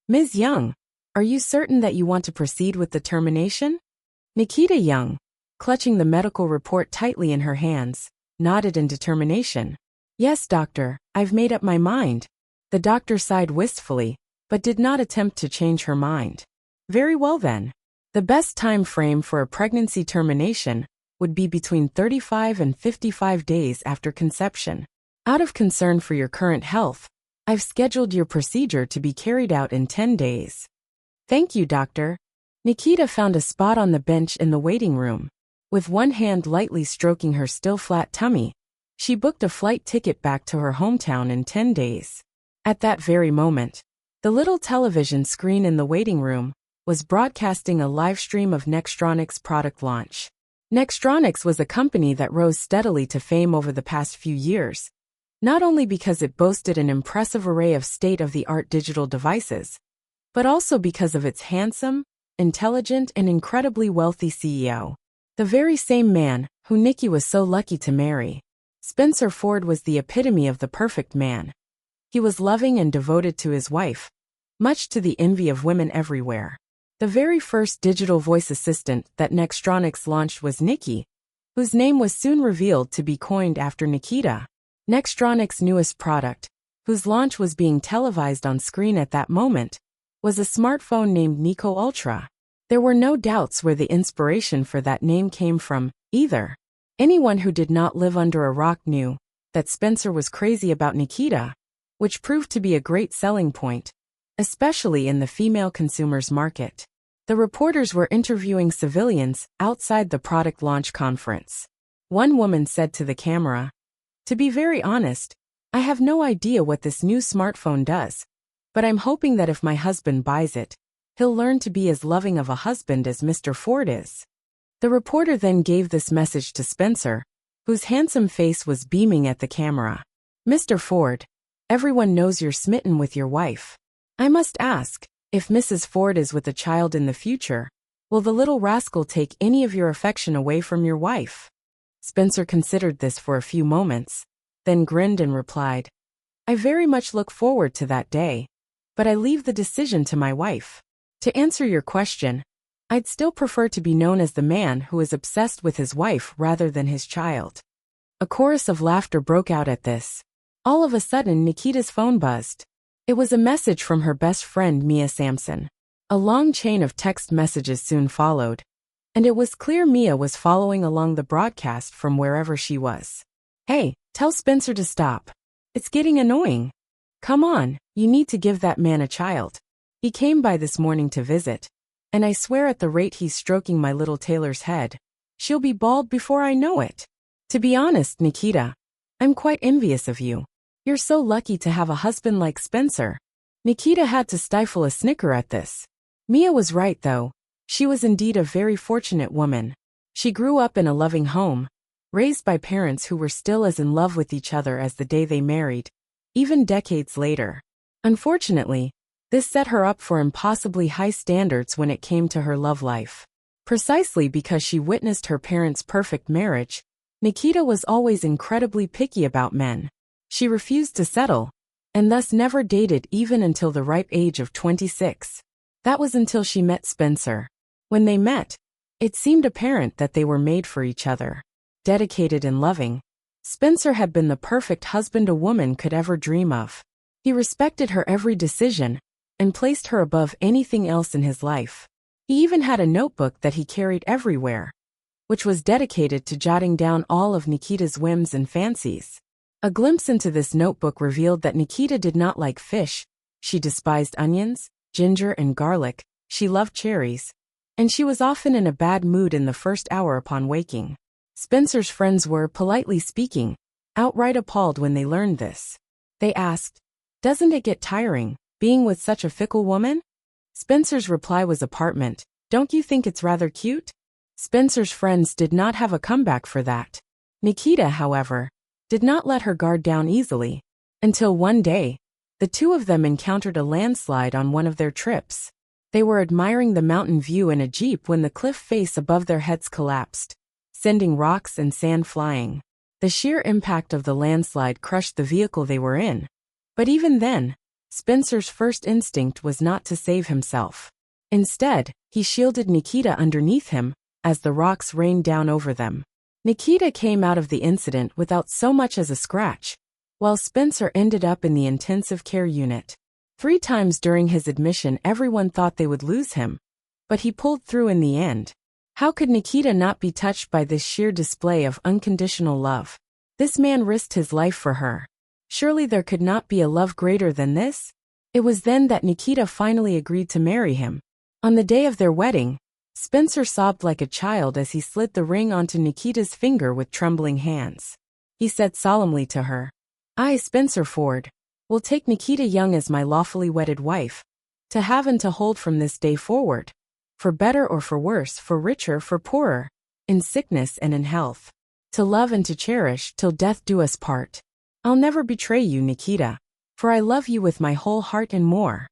Ms. Young, are you certain that you want to proceed with the termination? Nikita Young, clutching the medical report tightly in her hands, nodded in determination. Yes, doctor, I've made up my mind. The doctor sighed wistfully, but did not attempt to change her mind. Very well then. The best time frame for a pregnancy termination would be between 35 and 55 days after conception. Out of concern for your current health, I've scheduled your procedure to be carried out in 10 days. Thank you, doctor. Nikita found a spot on the bench in the waiting room. With one hand lightly stroking her still flat tummy, she booked a flight ticket back to her hometown in 10 days. At that very moment, the little television screen in the waiting room was broadcasting a live stream of Nextronics' product launch. Nextronics was a company that rose steadily to fame over the past few years, not only because it boasted an impressive array of state-of-the-art digital devices, but also because of its handsome, intelligent, and incredibly wealthy CEO. The very same man who Nikki was so lucky to marry. Spencer Ford was the epitome of the perfect man. He was loving and devoted to his wife, much to the envy of women everywhere. The very first digital voice assistant that Nextronics launched was Nikki, whose name was soon revealed to be coined after Nikita. Nextronics' newest product, whose launch was being televised on screen at that moment, was a smartphone named Nico Ultra. There were no doubts where the inspiration for that name came from, either. Anyone who did not live under a rock knew that Spencer was crazy about Nikita, which proved to be a great selling point, especially in the female consumers market. The reporters were interviewing civilians outside the product launch conference. One woman said to the camera, "To be very honest, I have no idea what this new smartphone does, but I'm hoping that if my husband buys it, he'll learn to be as loving of a husband as Mr. Ford is." The reporter then gave this message to Spencer, whose handsome face was beaming at the camera. "Mr. Ford, everyone knows you're smitten with your wife. I must ask, if Mrs. Ford is with a child in the future, will the little rascal take any of your affection away from your wife?" Spencer considered this for a few moments, then grinned and replied, "I very much look forward to that day, but I leave the decision to my wife. To answer your question, I'd still prefer to be known as the man who is obsessed with his wife rather than his child." A chorus of laughter broke out at this. All of a sudden, Nikita's phone buzzed. It was a message from her best friend Mia Sampson. A long chain of text messages soon followed, and it was clear Mia was following along the broadcast from wherever she was. "Hey, tell Spencer to stop. It's getting annoying. Come on, you need to give that man a child. He came by this morning to visit, and I swear at the rate he's stroking my little Taylor's head, she'll be bald before I know it. To be honest, Nikita, I'm quite envious of you. You're so lucky to have a husband like Spencer." Nikita had to stifle a snicker at this. Mia was right though. She was indeed a very fortunate woman. She grew up in a loving home, raised by parents who were still as in love with each other as the day they married, even decades later. Unfortunately, this set her up for impossibly high standards when it came to her love life. Precisely because she witnessed her parents' perfect marriage, Nikita was always incredibly picky about men. She refused to settle, and thus never dated even until the ripe age of 26. That was until she met Spencer. When they met, it seemed apparent that they were made for each other. Dedicated and loving, Spencer had been the perfect husband a woman could ever dream of. He respected her every decision and placed her above anything else in his life. He even had a notebook that he carried everywhere, which was dedicated to jotting down all of Nikita's whims and fancies. A glimpse into this notebook revealed that Nikita did not like fish, she despised onions, ginger, and garlic, she loved cherries, and she was often in a bad mood in the first hour upon waking. Spencer's friends were, politely speaking, outright appalled when they learned this. They asked, "Doesn't it get tiring, being with such a fickle woman?" Spencer's reply was apartment. "Don't you think it's rather cute?" Spencer's friends did not have a comeback for that. Nikita, however, did not let her guard down easily, until one day, the two of them encountered a landslide on one of their trips. They were admiring the mountain view in a jeep when the cliff face above their heads collapsed, sending rocks and sand flying. The sheer impact of the landslide crushed the vehicle they were in. But even then, Spencer's first instinct was not to save himself. Instead, he shielded Nikita underneath him, as the rocks rained down over them. Nikita came out of the incident without so much as a scratch, while Spencer ended up in the intensive care unit. 3 times during his admission everyone thought they would lose him, but he pulled through in the end. How could Nikita not be touched by this sheer display of unconditional love? This man risked his life for her. Surely there could not be a love greater than this? It was then that Nikita finally agreed to marry him. On the day of their wedding, Spencer sobbed like a child as he slid the ring onto Nikita's finger with trembling hands. He said solemnly to her, "I, Spencer Ford, will take Nikita Young as my lawfully wedded wife, to have and to hold from this day forward, for better or for worse, for richer, for poorer, in sickness and in health, to love and to cherish till death do us part. I'll never betray you, Nikita, for I love you with my whole heart and more."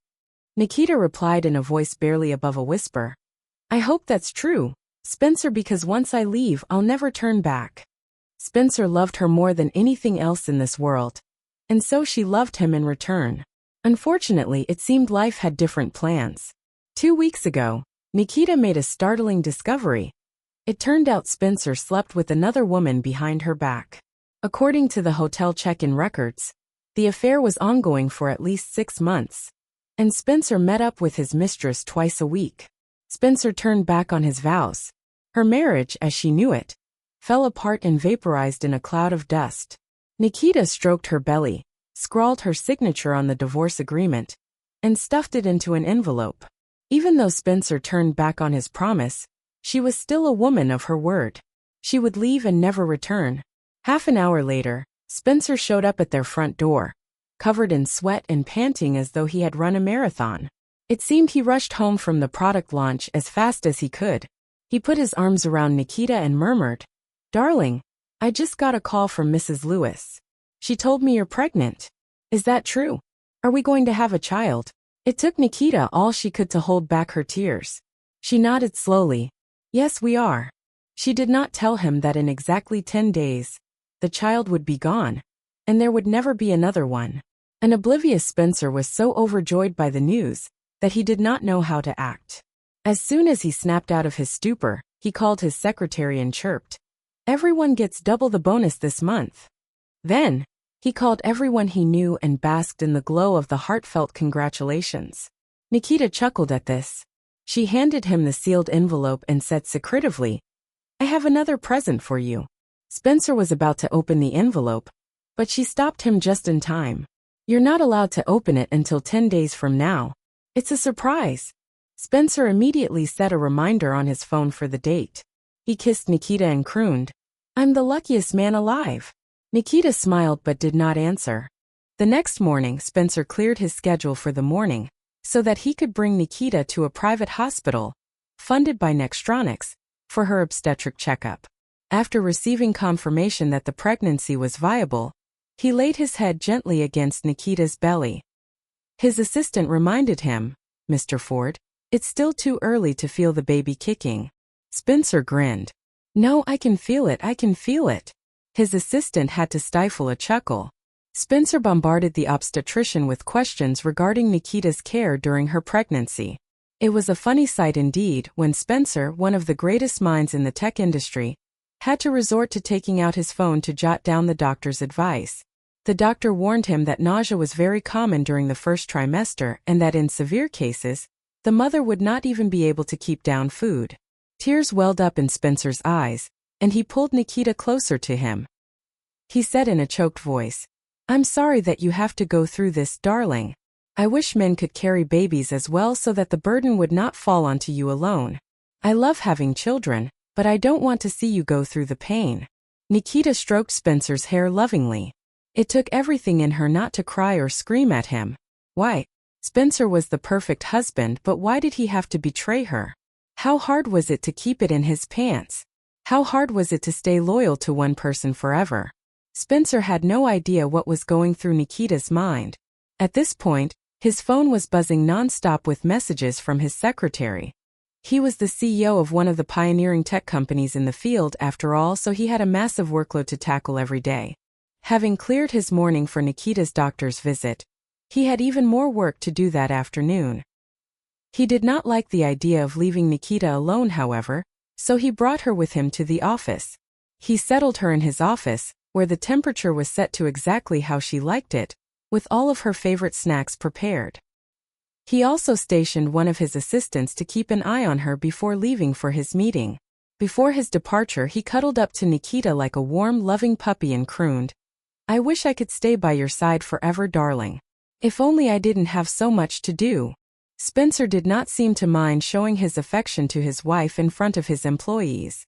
Nikita replied in a voice barely above a whisper, "I hope that's true, Spencer, because once I leave I'll never turn back." Spencer loved her more than anything else in this world, and so she loved him in return. Unfortunately, it seemed life had different plans. 2 weeks ago, Nikita made a startling discovery. It turned out Spencer slept with another woman behind her back. According to the hotel check-in records, the affair was ongoing for at least 6 months, and Spencer met up with his mistress twice a week. Spencer turned back on his vows. Her marriage, as she knew it, fell apart and vaporized in a cloud of dust. Nikita stroked her belly, scrawled her signature on the divorce agreement, and stuffed it into an envelope. Even though Spencer turned back on his promise, she was still a woman of her word. She would leave and never return. Half an hour later, Spencer showed up at their front door, covered in sweat and panting as though he had run a marathon. It seemed he rushed home from the product launch as fast as he could. He put his arms around Nikita and murmured, "Darling, I just got a call from Mrs. Lewis. She told me you're pregnant. Is that true? Are we going to have a child?" It took Nikita all she could to hold back her tears. She nodded slowly. "Yes, we are." She did not tell him that in exactly 10 days, the child would be gone, and there would never be another one. An oblivious Spencer was so overjoyed by the news that he did not know how to act. As soon as he snapped out of his stupor, he called his secretary and chirped, "Everyone gets double the bonus this month." Then, he called everyone he knew and basked in the glow of the heartfelt congratulations. Nikita chuckled at this. She handed him the sealed envelope and said secretively, "I have another present for you." Spencer was about to open the envelope, but she stopped him just in time. "You're not allowed to open it until 10 days from now. It's a surprise." Spencer immediately set a reminder on his phone for the date. He kissed Nikita and crooned, "I'm the luckiest man alive." Nikita smiled but did not answer. The next morning, Spencer cleared his schedule for the morning, so that he could bring Nikita to a private hospital, funded by Nextronics, for her obstetric checkup. After receiving confirmation that the pregnancy was viable, he laid his head gently against Nikita's belly. His assistant reminded him, "Mr. Ford, it's still too early to feel the baby kicking." Spencer grinned. "No, I can feel it, I can feel it." His assistant had to stifle a chuckle. Spencer bombarded the obstetrician with questions regarding Nikita's care during her pregnancy. It was a funny sight indeed when Spencer, one of the greatest minds in the tech industry, had to resort to taking out his phone to jot down the doctor's advice. The doctor warned him that nausea was very common during the first trimester and that in severe cases, the mother would not even be able to keep down food. Tears welled up in Spencer's eyes, and he pulled Nikita closer to him. He said in a choked voice, "I'm sorry that you have to go through this, darling. I wish men could carry babies as well so that the burden would not fall onto you alone. I love having children, but I don't want to see you go through the pain." Nikita stroked Spencer's hair lovingly. It took everything in her not to cry or scream at him. Why? Spencer was the perfect husband, but why did he have to betray her? How hard was it to keep it in his pants? How hard was it to stay loyal to one person forever? Spencer had no idea what was going through Nikita's mind. At this point, his phone was buzzing nonstop with messages from his secretary. He was the CEO of one of the pioneering tech companies in the field after all, so he had a massive workload to tackle every day. Having cleared his morning for Nikita's doctor's visit, He had even more work to do that afternoon. He did not like the idea of leaving Nikita alone, however, so he brought her with him to the office. He settled her in his office, where the temperature was set to exactly how she liked it, with all of her favorite snacks prepared. He also stationed one of his assistants to keep an eye on her before leaving for his meeting. Before his departure, he cuddled up to Nikita like a warm, loving puppy and crooned, "I wish I could stay by your side forever, darling. If only I didn't have so much to do." Spencer did not seem to mind showing his affection to his wife in front of his employees.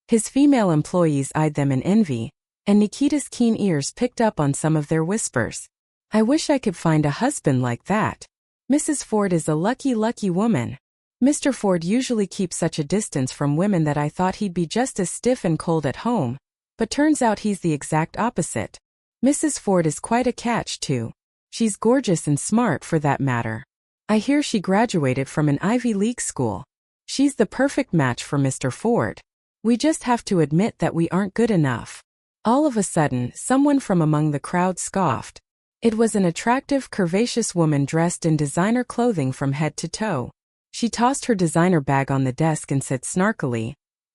His female employees eyed them in envy, and Nikita's keen ears picked up on some of their whispers. "I wish I could find a husband like that. Mrs. Ford is a lucky, lucky woman. Mr. Ford usually keeps such a distance from women that I thought he'd be just as stiff and cold at home, but turns out he's the exact opposite. Mrs. Ford is quite a catch, too. She's gorgeous and smart, for that matter. I hear she graduated from an Ivy League school. She's the perfect match for Mr. Ford. We just have to admit that we aren't good enough." All of a sudden, someone from among the crowd scoffed. It was an attractive, curvaceous woman dressed in designer clothing from head to toe. She tossed her designer bag on the desk and said snarkily,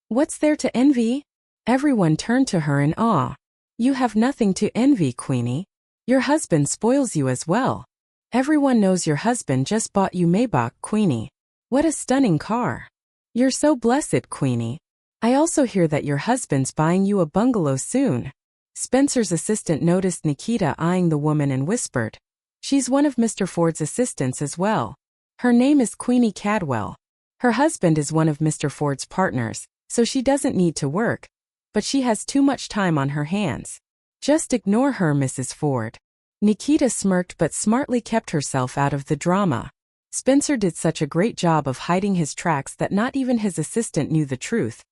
"What's there to envy?" Everyone turned to her in awe. "You have nothing to envy, Queenie. Your husband spoils you as well. Everyone knows your husband just bought you Maybach, Queenie. What a stunning car. You're so blessed, Queenie. I also hear that your husband's buying you a bungalow soon." Spencer's assistant noticed Nikita eyeing the woman and whispered, "She's one of Mr. Ford's assistants as well. Her name is Queenie Cadwell. Her husband is one of Mr. Ford's partners, so she doesn't need to work, but she has too much time on her hands. Just ignore her, Mrs. Ford." Nikita smirked but smartly kept herself out of the drama. Spencer did such a great job of hiding his tracks that not even his assistant knew the truth.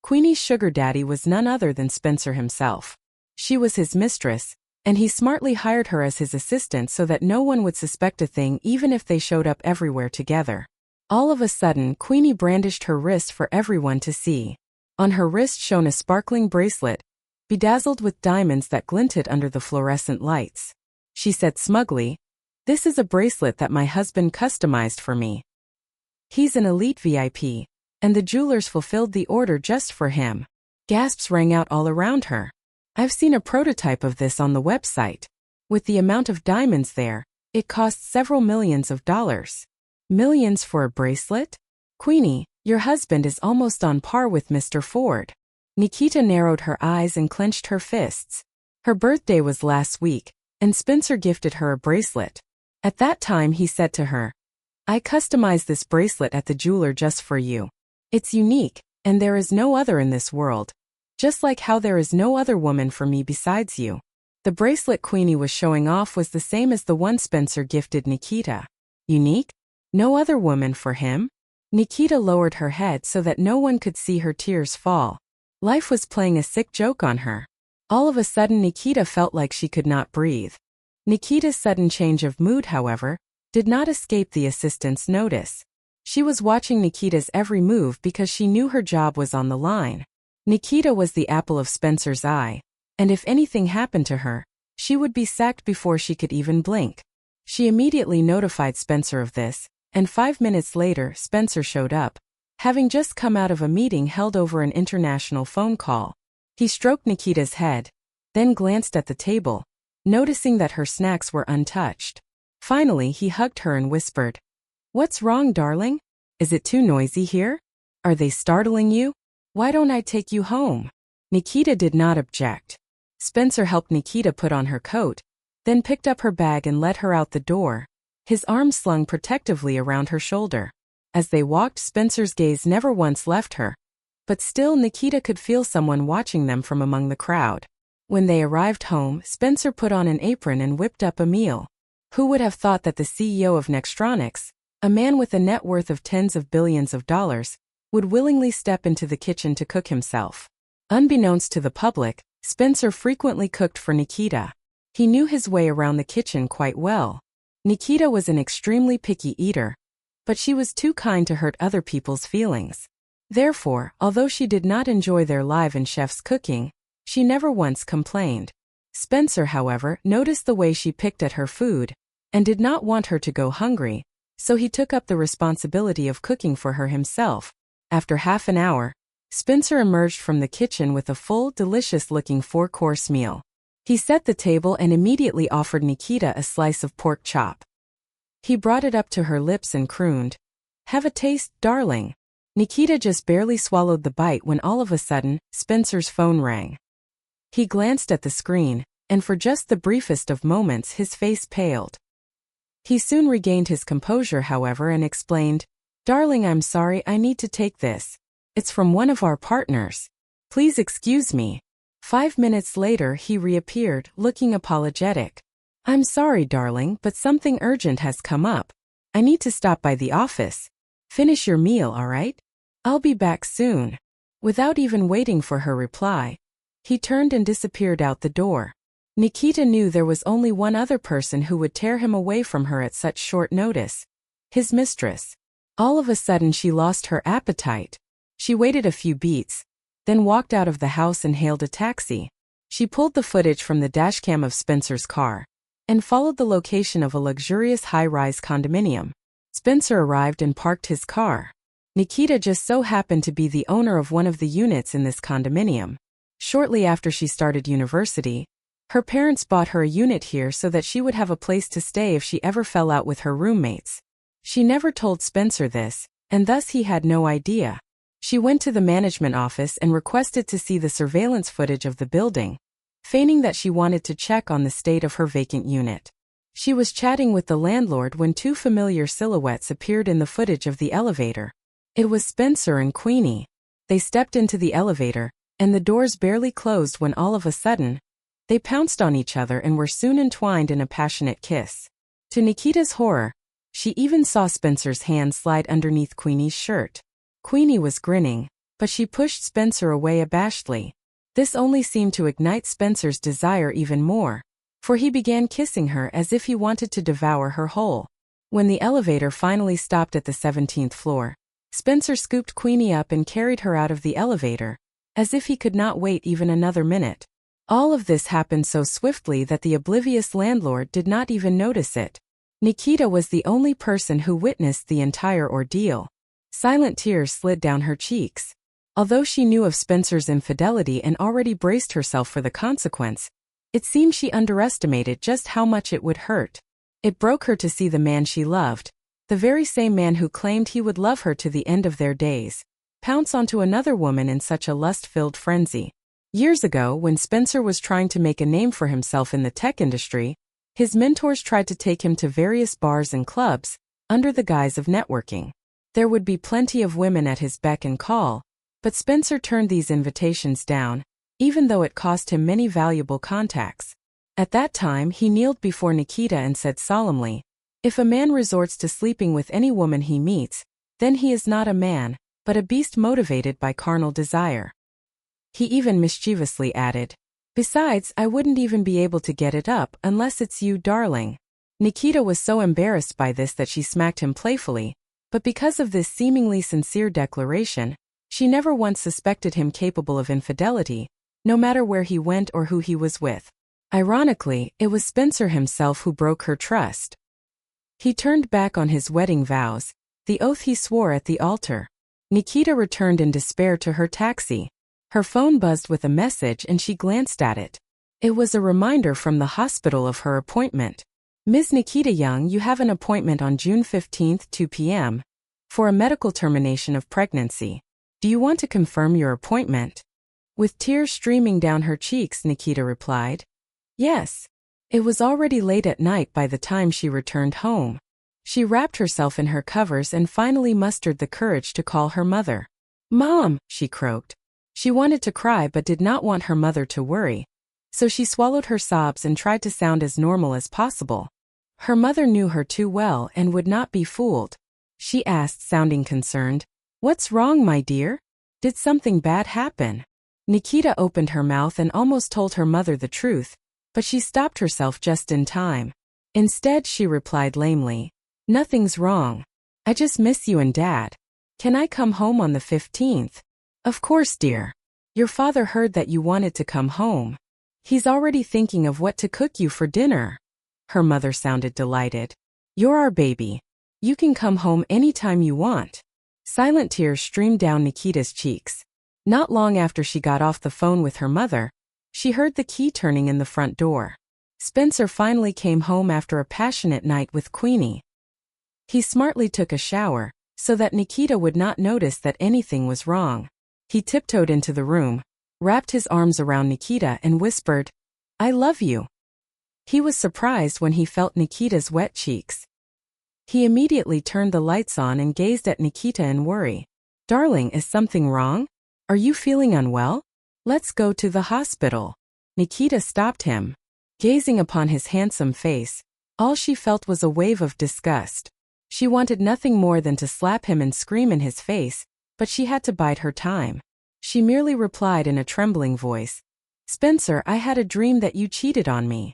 Queenie's sugar daddy was none other than Spencer himself. She was his mistress, and he smartly hired her as his assistant so that no one would suspect a thing even if they showed up everywhere together. All of a sudden, Queenie brandished her wrist for everyone to see. On her wrist shone a sparkling bracelet, bedazzled with diamonds that glinted under the fluorescent lights. She said smugly, "This is a bracelet that my husband customized for me. He's an elite VIP, and the jewelers fulfilled the order just for him." Gasps rang out all around her. "I've seen a prototype of this on the website. With the amount of diamonds there, it costs several millions of dollars. Millions for a bracelet? Queenie, your husband is almost on par with Mr. Ford." Nikita narrowed her eyes and clenched her fists. Her birthday was last week, and Spencer gifted her a bracelet. At that time he said to her, "I customized this bracelet at the jeweler just for you. It's unique, and there is no other in this world. Just like how there is no other woman for me besides you." The bracelet Queenie was showing off was the same as the one Spencer gifted Nikita. Unique? No other woman for him? Nikita lowered her head so that no one could see her tears fall. Life was playing a sick joke on her. All of a sudden Nikita felt like she could not breathe. Nikita's sudden change of mood, however, did not escape the assistant's notice. She was watching Nikita's every move because she knew her job was on the line. Nikita was the apple of Spencer's eye, and if anything happened to her, she would be sacked before she could even blink. She immediately notified Spencer of this, and 5 minutes later Spencer showed up, having just come out of a meeting held over an international phone call. He stroked Nikita's head, then glanced at the table, noticing that her snacks were untouched. Finally he hugged her and whispered, "What's wrong, darling? Is it too noisy here? Are they startling you? Why don't I take you home?" Nikita did not object. Spencer helped Nikita put on her coat, then picked up her bag and led her out the door, his arm slung protectively around her shoulder. As they walked, Spencer's gaze never once left her, but still Nikita could feel someone watching them from among the crowd. When they arrived home, Spencer put on an apron and whipped up a meal. Who would have thought that the CEO of Nextronics, a man with a net worth of tens of billions of dollars, would willingly step into the kitchen to cook himself? Unbeknownst to the public, Spencer frequently cooked for Nikita. He knew his way around the kitchen quite well. Nikita was an extremely picky eater, but she was too kind to hurt other people's feelings. Therefore, although she did not enjoy their live and chef's cooking, she never once complained. Spencer, however, noticed the way she picked at her food, and did not want her to go hungry, so he took up the responsibility of cooking for her himself. After half an hour, Spencer emerged from the kitchen with a full, delicious-looking 4-course meal. He set the table and immediately offered Nikita a slice of pork chop. He brought it up to her lips and crooned, "Have a taste, darling." Nikita just barely swallowed the bite when all of a sudden, Spencer's phone rang. He glanced at the screen, and for just the briefest of moments his face paled. He soon regained his composure, however, and explained, "Darling, I'm sorry, I need to take this. It's from one of our partners. Please excuse me." 5 minutes later he reappeared, looking apologetic. "I'm sorry, darling, but something urgent has come up. I need to stop by the office. Finish your meal, all right? I'll be back soon." Without even waiting for her reply, he turned and disappeared out the door. Nikita knew there was only one other person who would tear him away from her at such short notice: his mistress. All of a sudden she lost her appetite. She waited a few beats, then walked out of the house and hailed a taxi. She pulled the footage from the dashcam of Spencer's car and followed the location of a luxurious high-rise condominium. Spencer arrived and parked his car. Nikita just so happened to be the owner of one of the units in this condominium. Shortly after she started university, her parents bought her a unit here so that she would have a place to stay if she ever fell out with her roommates. She never told Spencer this, and thus he had no idea. She went to the management office and requested to see the surveillance footage of the building, feigning that she wanted to check on the state of her vacant unit. She was chatting with the landlord when 2 familiar silhouettes appeared in the footage of the elevator. It was Spencer and Queenie. They stepped into the elevator, and the doors barely closed when all of a sudden, they pounced on each other and were soon entwined in a passionate kiss. To Nikita's horror, she even saw Spencer's hand slide underneath Queenie's shirt. Queenie was grinning, but she pushed Spencer away abashedly. This only seemed to ignite Spencer's desire even more, for he began kissing her as if he wanted to devour her whole. When the elevator finally stopped at the 17th floor, Spencer scooped Queenie up and carried her out of the elevator, as if he could not wait even another minute. All of this happened so swiftly that the oblivious landlord did not even notice it. Nikita was the only person who witnessed the entire ordeal. Silent tears slid down her cheeks. Although she knew of Spencer's infidelity and already braced herself for the consequence, it seemed she underestimated just how much it would hurt. It broke her to see the man she loved, the very same man who claimed he would love her to the end of their days, pounce onto another woman in such a lust-filled frenzy. Years ago, when Spencer was trying to make a name for himself in the tech industry, his mentors tried to take him to various bars and clubs, under the guise of networking. There would be plenty of women at his beck and call, but Spencer turned these invitations down, even though it cost him many valuable contacts. At that time he kneeled before Nikita and said solemnly, "If a man resorts to sleeping with any woman he meets, then he is not a man, but a beast motivated by carnal desire." He even mischievously added, "Besides, I wouldn't even be able to get it up unless it's you, darling." Nikita was so embarrassed by this that she smacked him playfully, but because of this seemingly sincere declaration, she never once suspected him capable of infidelity, no matter where he went or who he was with. Ironically, it was Spencer himself who broke her trust. He turned back on his wedding vows, the oath he swore at the altar. Nikita returned in despair to her taxi. Her phone buzzed with a message and she glanced at it. It was a reminder from the hospital of her appointment. "Ms. Nikita Young, you have an appointment on June 15th, 2 p.m. for a medical termination of pregnancy. Do you want to confirm your appointment?" With tears streaming down her cheeks, Nikita replied, "Yes." It was already late at night by the time she returned home. She wrapped herself in her covers and finally mustered the courage to call her mother. "Mom," she croaked. She wanted to cry but did not want her mother to worry, so she swallowed her sobs and tried to sound as normal as possible. Her mother knew her too well and would not be fooled. She asked, sounding concerned, "What's wrong, my dear? Did something bad happen?" Nikita opened her mouth and almost told her mother the truth, but she stopped herself just in time. Instead, she replied lamely, "Nothing's wrong. I just miss you and Dad. Can I come home on the 15th? "Of course, dear. Your father heard that you wanted to come home. He's already thinking of what to cook you for dinner." Her mother sounded delighted. You're our baby. You can come home anytime you want. Silent tears streamed down Nikita's cheeks. Not long after she got off the phone with her mother, she heard the key turning in the front door. Spencer finally came home after a passionate night with Queenie. He smartly took a shower, so that Nikita would not notice that anything was wrong. He tiptoed into the room, wrapped his arms around Nikita and whispered, "I love you." He was surprised when he felt Nikita's wet cheeks. He immediately turned the lights on and gazed at Nikita in worry. "Darling, is something wrong? Are you feeling unwell? Let's go to the hospital." Nikita stopped him. Gazing upon his handsome face, all she felt was a wave of disgust. She wanted nothing more than to slap him and scream in his face, but she had to bide her time. She merely replied in a trembling voice, "Spencer, I had a dream that you cheated on me."